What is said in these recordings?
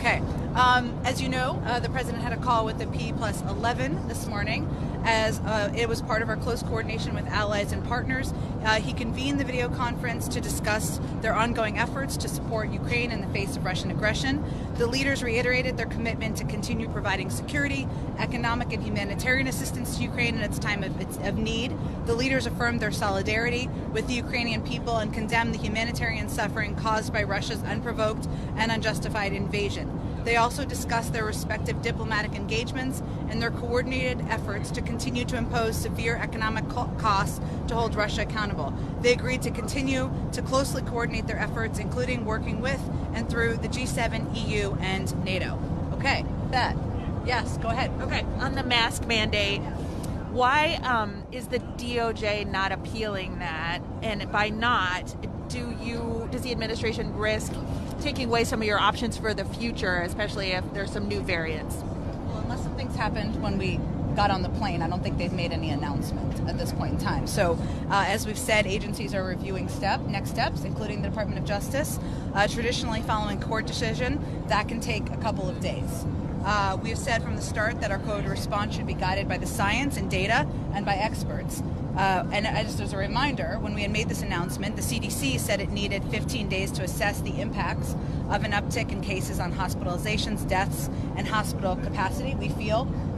Okay. As you know, the president had a call with the P+11 this morning as it was part of our close coordination with allies and partners. He convened the video conference to discuss their ongoing efforts to support Ukraine in the face of Russian aggression. The leaders reiterated their commitment to continue providing security, economic and humanitarian assistance to Ukraine in its time of need. The leaders affirmed their solidarity with the Ukrainian people and condemned the humanitarian suffering caused by Russia's unprovoked and unjustified invasion. They also discussed their respective diplomatic engagements and their coordinated efforts to continue to impose severe economic costs to hold Russia accountable. They agreed to continue to closely coordinate their efforts, including working with and through the G7, EU, and NATO. Okay, that. Yes, go ahead. Okay, on the mask mandate, why is the DOJ not appealing that? And by not, does the administration risk taking away some of your options for the future, especially if there's some new variants? Well, unless something's happened when we got on the plane, I don't think they've made any announcement at this point in time. So, as we've said, agencies are reviewing next steps, including the Department of Justice. Traditionally, following court decision, that can take a couple of days. We have said from the start that our code of response should be guided by the science and data and by experts. And just as a reminder, when we had made this announcement, the CDC said it needed 15 days to assess the impacts of an uptick in cases on hospitalizations, deaths, and hospital capacity. We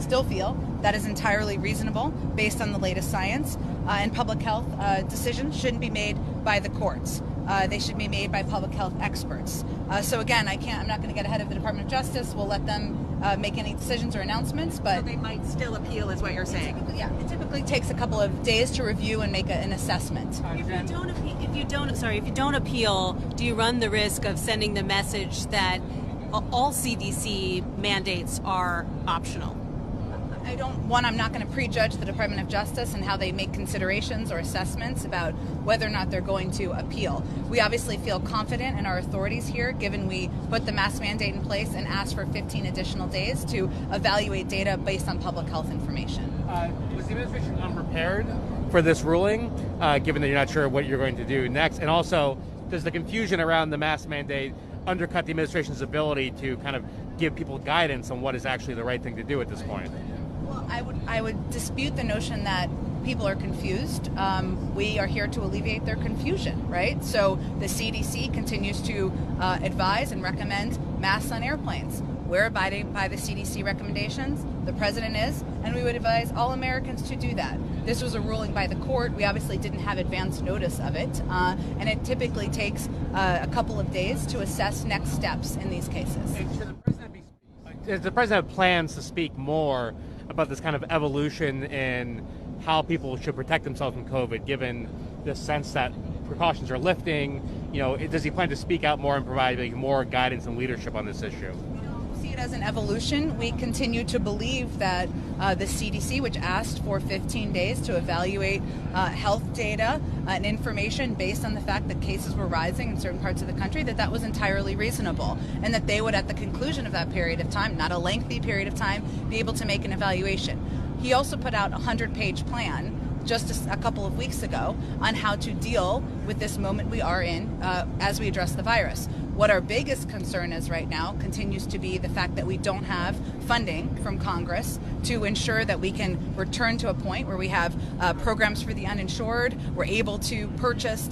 still feel, that is entirely reasonable based on the latest science. And public health decisions shouldn't be made by the courts. They should be made by public health experts. So again, I'm not going to get ahead of the Department of Justice. We'll let them make any decisions or announctions, but so they might still appeal, is what you're saying. It typically takes a couple of days to review and make an assessment. If you don't appeal, do you run the risk of sending the message that all CDC mandates are optional? I'm not going to prejudge the Department of Justice and how they make considerations or assessments about whether or not they're going to appeal. We obviously feel confident in our authorities here, given we put the mask mandate in place and asked for 15 additional days to evaluate data based on public health information. Was the administration unprepared for this ruling, given that you're not sure what you're going to do next? And also, does the confusion around the mask mandate undercut the administration's ability to kind of give people guidance on what is actually the right thing to do at this point? Well, I would dispute the notion that people are confused. We are here to alleviate their confusion, right? So the CDC continues to advise and recommend masks on airplanes. We're abiding by the CDC recommendations. The president is, and we would advise all Americans to do that. This was a ruling by the court. We obviously didn't have advance notice of it, and it typically takes a couple of days to assess next steps in these cases. Does the president have plans to speak more about this kind of evolution in how people should protect themselves from COVID, given the sense that precautions are lifting? Does he plan to speak out more and provide more guidance and leadership on this issue? See it as an evolution. We continue to believe that the CDC, which asked for 15 days to evaluate health data and information based on the fact that cases were rising in certain parts of the country, that was entirely reasonable, and that they would, at the conclusion of that period of time, not a lengthy period of time, be able to make an evaluation. He also put out a 100-page plan just a couple of weeks ago on how to deal with this moment we are in as we address the virus. What our biggest concern is right now continues to be the fact that we don't have funding from Congress to ensure that we can return to a point where we have programs for the uninsured. We're able to purchase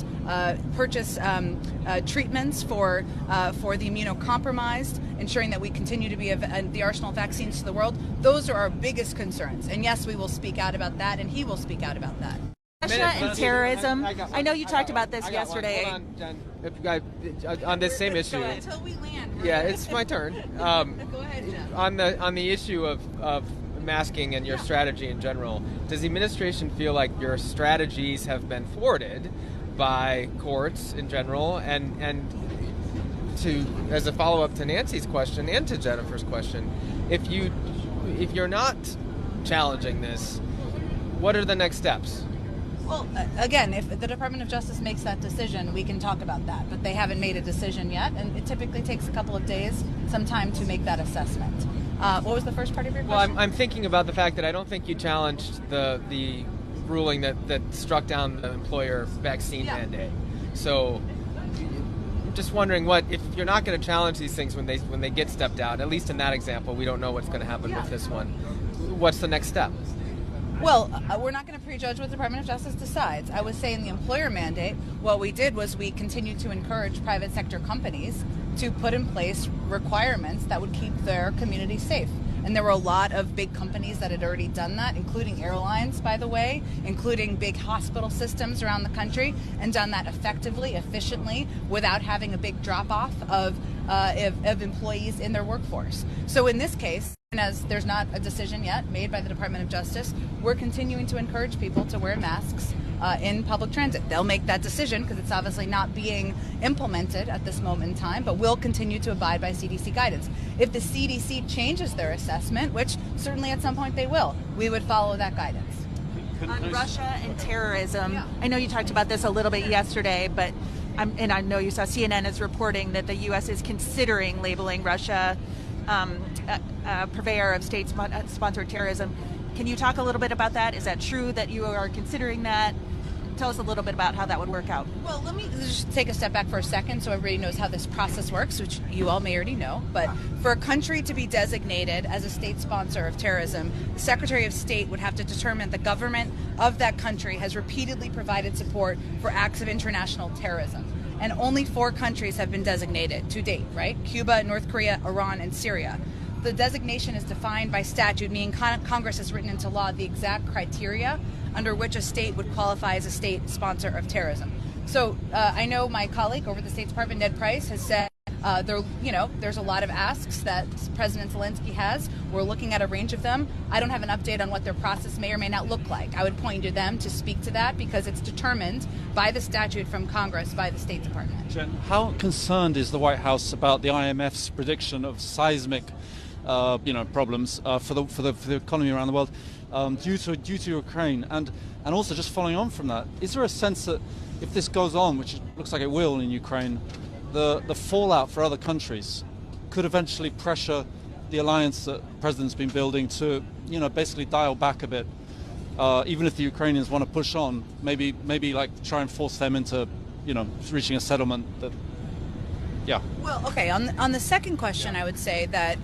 treatments for the immunocompromised, ensuring that we continue to be the arsenal of vaccines to the world. Those are our biggest concerns. And yes, we will speak out about that, and he will speak out about that. Russia and terrorism. I know you talked about this yesterday. Hold on, Jen. If you guys, on this same issue. Until we land. Yeah, it's my turn. Go ahead, Jeff. On the issue of masking and your strategy in general, does the administration feel like your strategies have been thwarted by courts in general? And to, as a follow-up to Nancy's question and to Jennifer's question, if you're not challenging this, what are the next steps? Well, again, if the Department of Justice makes that decision, we can talk about that. But they haven't made a decision yet, and it typically takes a couple of days, some time to make that assessment. What was the first part of your question? Well, I'm thinking about the fact that I don't think you challenged the ruling that struck down the employer vaccine mandate. So I'm just wondering what if you're not going to challenge these things when they get stepped out. At least in that example, we don't know what's going to happen with this one. What's the next step? Well, we're not going to prejudge what the Department of Justice decides. I would say in the employer mandate, what we did was we continued to encourage private sector companies to put in place requirements that would keep their community safe. And there were a lot of big companies that had already done that, including airlines, by the way, including big hospital systems around the country, and done that effectively, efficiently, without having a big drop-off of employees in their workforce. So in this case, and as there's not a decision yet made by the Department of Justice, we're continuing to encourage people to wear masks in public transit. They'll make that decision because it's obviously not being implemented at this moment in time, but we'll continue to abide by CDC guidance. If the CDC changes their assessment, which certainly at some point they will, we would follow that guidance. On Russia and terrorism, I know you talked about this a little bit yesterday, but I know you saw CNN is reporting that the U.S. is considering labeling Russia a purveyor of state-sponsored terrorism. Can you talk a little bit about that? Is that true that you are considering that? Tell us a little bit about how that would work out. Well, let me just take a step back for a second so everybody knows how this process works, which you all may already know. But for a country to be designated as a state sponsor of terrorism, the Secretary of State would have to determine the government of that country has repeatedly provided support for acts of international terrorism. And only 4 countries have been designated to date, right? Cuba, North Korea, Iran, and Syria. The designation is defined by statute, meaning Congress has written into law the exact criteria under which a state would qualify as a state sponsor of terrorism. So I know my colleague over at the State Department, Ned Price, has said there's a lot of asks that President Zelensky has. We're looking at a range of them. I don't have an update on what their process may or may not look like. I would point you to them to speak to that because it's determined by the statute from Congress, by the State Department. Jen, how concerned is the White House about the IMF's prediction of seismic problems for the economy around the world due to Ukraine, and also just following on from that, is there a sense that if this goes on, which it looks like it will in Ukraine, the fallout for other countries could eventually pressure the alliance that the president's been building to basically dial back a bit, even if the Ukrainians want to push on, maybe like try and force them into reaching a settlement that Well, okay, on the second question, I would say that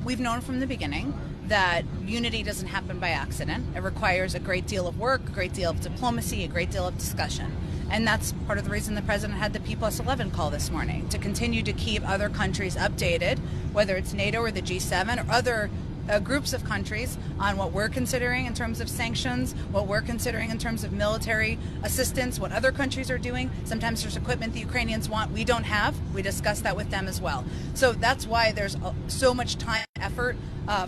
we've known from the beginning that unity doesn't happen by accident. It requires a great deal of work, a great deal of diplomacy, a great deal of discussion. And that's part of the reason the president had the P+11 call this morning, to continue to keep other countries updated, whether it's NATO or the G7 or other groups of countries, on what we're considering in terms of sanctions, what we're considering in terms of military assistance, what other countries are doing. Sometimes there's equipment the Ukrainians want we don't have. We discuss that with them as well. So that's why there's so much time and effort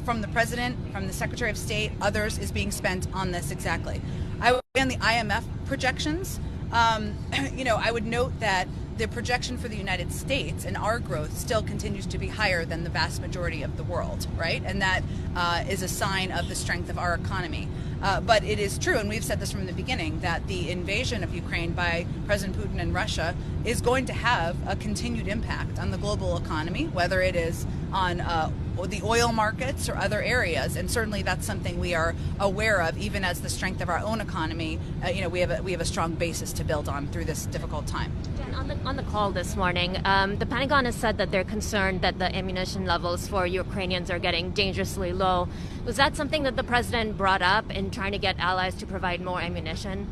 from the president, from the Secretary of State, others is being spent on this exactly. I would say on the IMF projections, I would note that the projection for the United States and our growth still continues to be higher than the vast majority of the world, right? And that is a sign of the strength of our economy. But it is true, and we've said this from the beginning, that the invasion of Ukraine by President Putin and Russia is going to have a continued impact on the global economy, whether it is on the oil markets or other areas. And certainly that's something we are aware of, even as the strength of our own economy, we have a strong basis to build on through this difficult time. On the call this morning, the Pentagon has said that they're concerned that the ammunition levels for Ukrainians are getting dangerously low. Was that something that the president brought up in trying to get allies to provide more ammunition?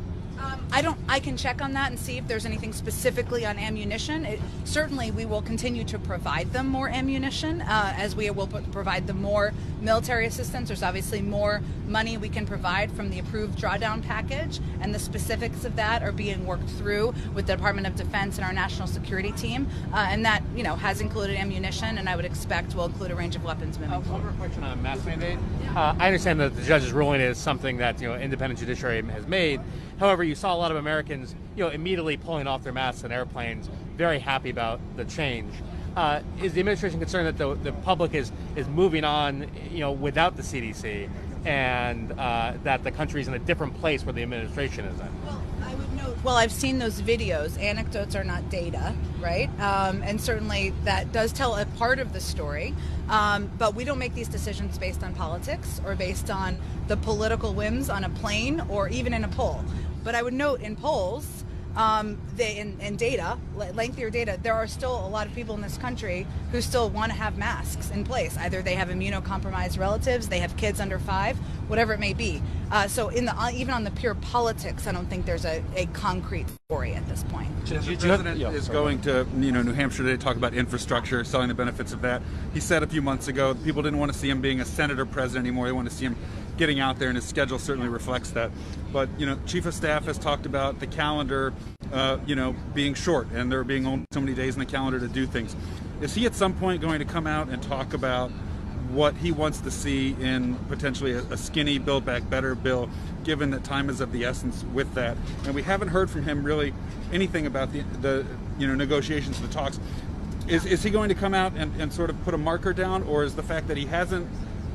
I can check on that and see if there's anything specifically on ammunition. Certainly we will continue to provide them more ammunition as we will provide them more military assistance. There's obviously more money we can provide from the approved drawdown package, and the specifics of that are being worked through with the Department of Defense and our national security team. And that, has included ammunition, and I would expect will include a range of weapons moving forward. One reflection on a mask mandate. I understand that the judge's ruling is something that independent judiciary has made. However, you saw a lot of Americans, immediately pulling off their masks in airplanes, very happy about the change. Is the administration concerned that the public is moving on, without the CDC, and that the country's in a different place where the administration is in? Well, I would note, I've seen those videos. Anecdotes are not data, right? And certainly that does tell a part of the story. But we don't make these decisions based on politics or based on the political whims on a plane or even in a poll. But I would note in polls, in data, lengthier data, there are still a lot of people in this country who still want to have masks in place. Either they have immunocompromised relatives, they have kids under 5, whatever it may be. So even on the pure politics, I don't think there's a concrete story at this point. The president is going to New Hampshire today to talk about infrastructure, selling the benefits of that. He said a few months ago people didn't want to see him being a senator president anymore. They want to see him getting out there, and his schedule certainly reflects that. But Chief of Staff has talked about the calendar, being short, and there being only so many days in the calendar to do things. Is he at some point going to come out and talk about what he wants to see in potentially a skinny Build Back Better bill, given that time is of the essence with that? And we haven't heard from him really anything about the negotiations, the talks. Is he going to come out and sort of put a marker down, or is the fact that he hasn't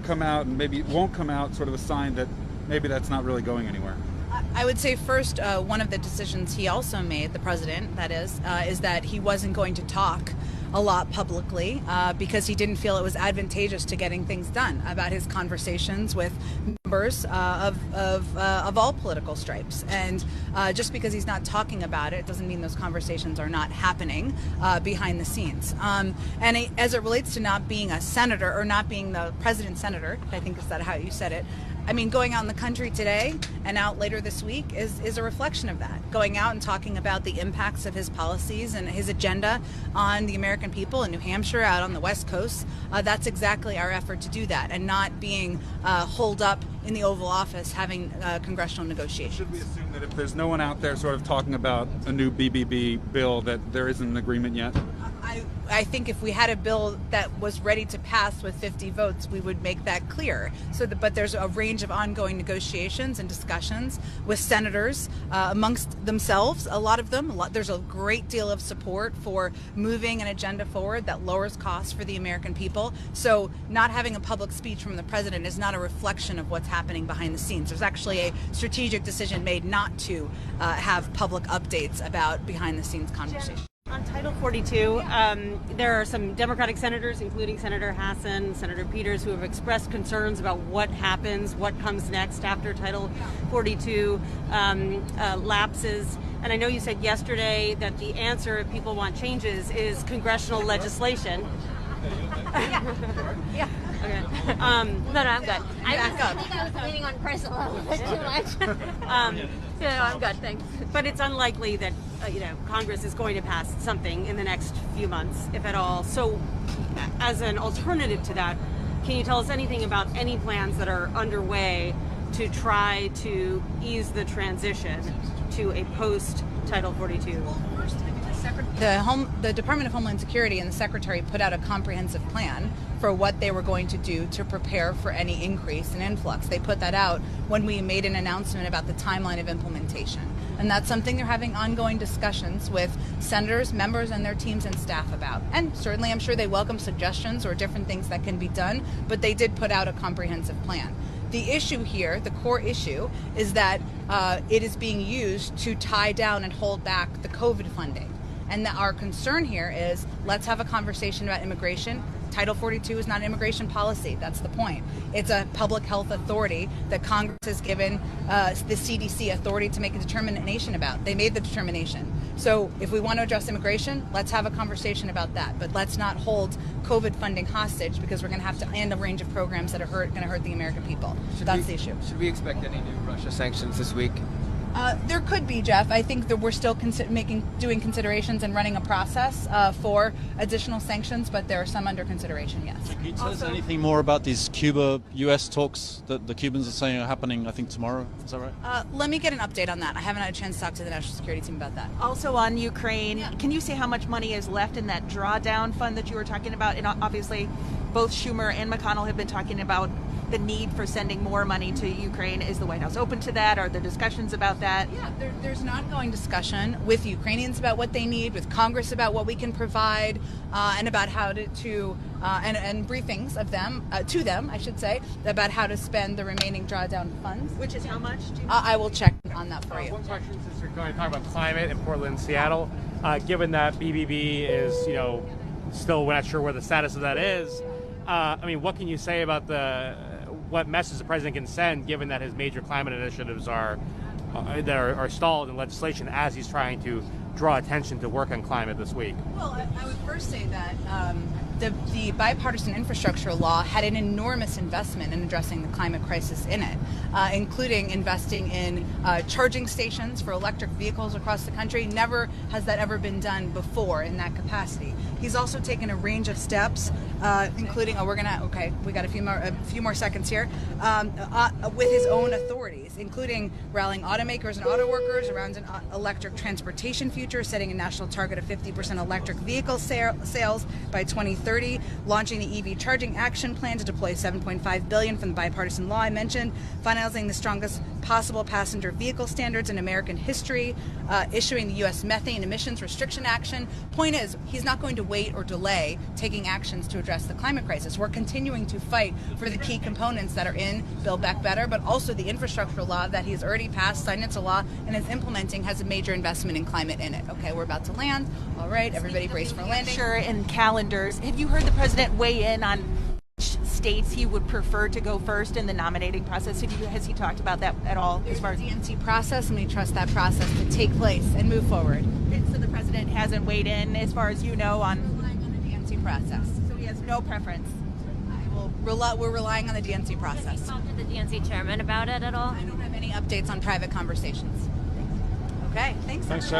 come out and maybe won't come out sort of a sign that maybe that's not really going anywhere? I would say first, one of the decisions he also made, the president, that is that he wasn't going to talk a lot publicly because he didn't feel it was advantageous to getting things done about his conversations with members of all political stripes. And just because he's not talking about it doesn't mean those conversations are not happening behind the scenes. And as it relates to not being a senator or not being the president's senator, I think is that how you said it, I mean, going out in the country today and out later this week is a reflection of that. Going out and talking about the impacts of his policies and his agenda on the American people in New Hampshire, out on the West Coast, that's exactly our effort to do that, and not being holed up in the Oval Office having congressional negotiations. Should we assume that if there's no one out there sort of talking about a new BBB bill, that there isn't an agreement yet? I think if we had a bill that was ready to pass with 50 votes, we would make that clear. But there's a range of ongoing negotiations and discussions with senators amongst themselves. A lot of them, there's a great deal of support for moving an agenda forward that lowers costs for the American people. So not having a public speech from the president is not a reflection of what's happening behind the scenes. There's actually a strategic decision made not to have public updates about behind the scenes conversations. On Title 42, there are some Democratic senators, including Senator Hassan, Senator Peters, who have expressed concerns about what happens, what comes next after Title 42 lapses. And I know you said yesterday that the answer, if people want changes, is congressional legislation. Yeah. Okay. No, I'm good. I think I was leaning on Chris a little bit too much. No, I'm good, thanks. But it's unlikely that Congress is going to pass something in the next few months, if at all. So, as an alternative to that, can you tell us anything about any plans that are underway to try to ease the transition to a post-Title 42? The Department of Homeland Security and the Secretary put out a comprehensive plan for what they were going to do to prepare for any increase in influx. They put that out when we made an announcement about the timeline of implementation. And that's something they're having ongoing discussions with senators, members, and their teams and staff about. And certainly I'm sure they welcome suggestions or different things that can be done, but they did put out a comprehensive plan. The issue here, the core issue, is that it is being used to tie down and hold back the COVID funding. And our concern here is, let's have a conversation about immigration. Title 42 is not an immigration policy. That's the point. It's a public health authority that Congress has given the CDC authority to make a determination about. They made the determination. So if we want to address immigration, let's have a conversation about that. But let's not hold COVID funding hostage, because we're going to have to end a range of programs that are going to hurt the American people. That's the issue. Should we expect any new Russia sanctions this week? There could be, Jeff. I think that we're still doing considerations and running a process for additional sanctions, but there are some under consideration, yes. Can you tell us anything more about these Cuba-U.S. talks that the Cubans are saying are happening, I think, tomorrow? Is that right? Let me get an update on that. I haven't had a chance to talk to the National Security Team about that. Also on Ukraine, can you say how much money is left in that drawdown fund that you were talking about? And obviously, both Schumer and McConnell have been talking about the need for sending more money to Ukraine. Is the White House open to that? Are there discussions about that? Yeah, there's an ongoing discussion with Ukrainians about what they need, with Congress about what we can provide, and about how and briefings of them to them, I should say, about how to spend the remaining drawdown funds. Which is how much? I will check on that for you. One question, since we're going to talk about climate in Portland and Seattle, given that BBB is, still we're not sure where the status of that is. What can you say about what message the president can send, given that his major climate initiatives are that are stalled in legislation as he's trying to draw attention to work on climate this week? Well, I would first say that the bipartisan infrastructure law had an enormous investment in addressing the climate crisis in it, including investing in charging stations for electric vehicles across the country. Never has that ever been done before in that capacity. He's also taken a range of steps, including, we got a few more seconds here, with his own authorities, including rallying automakers and auto workers around an electric transportation future, setting a national target of 50% electric vehicle sales by 2030, launching the EV Charging Action Plan to deploy $7.5 billion from the bipartisan law I mentioned, finalizing the strongest possible passenger vehicle standards in American history, issuing the U.S. Methane Emissions Restriction Action. Point is, he's not going to wait or delay taking actions to address the climate crisis. We're continuing to fight for the key components that are in Build Back Better, but also the infrastructure law that he's already passed, signed into law, and is implementing has a major investment in climate in it. Okay, we're about to land. All right, everybody brace for landing. Sure, and calendars. Have you heard the president weigh in on which states he would prefer to go first in the nominating process? Has he talked about that at all? There's the DNC process, and we trust that process to take place and move forward. So the president hasn't weighed in, as far as you know, on relying on the DNC process. So he has no preference. We're relying on the DNC process. Have you talked to the DNC chairman about it at all? I don't have any updates on private conversations. Okay, thanks. Thanks, Chad.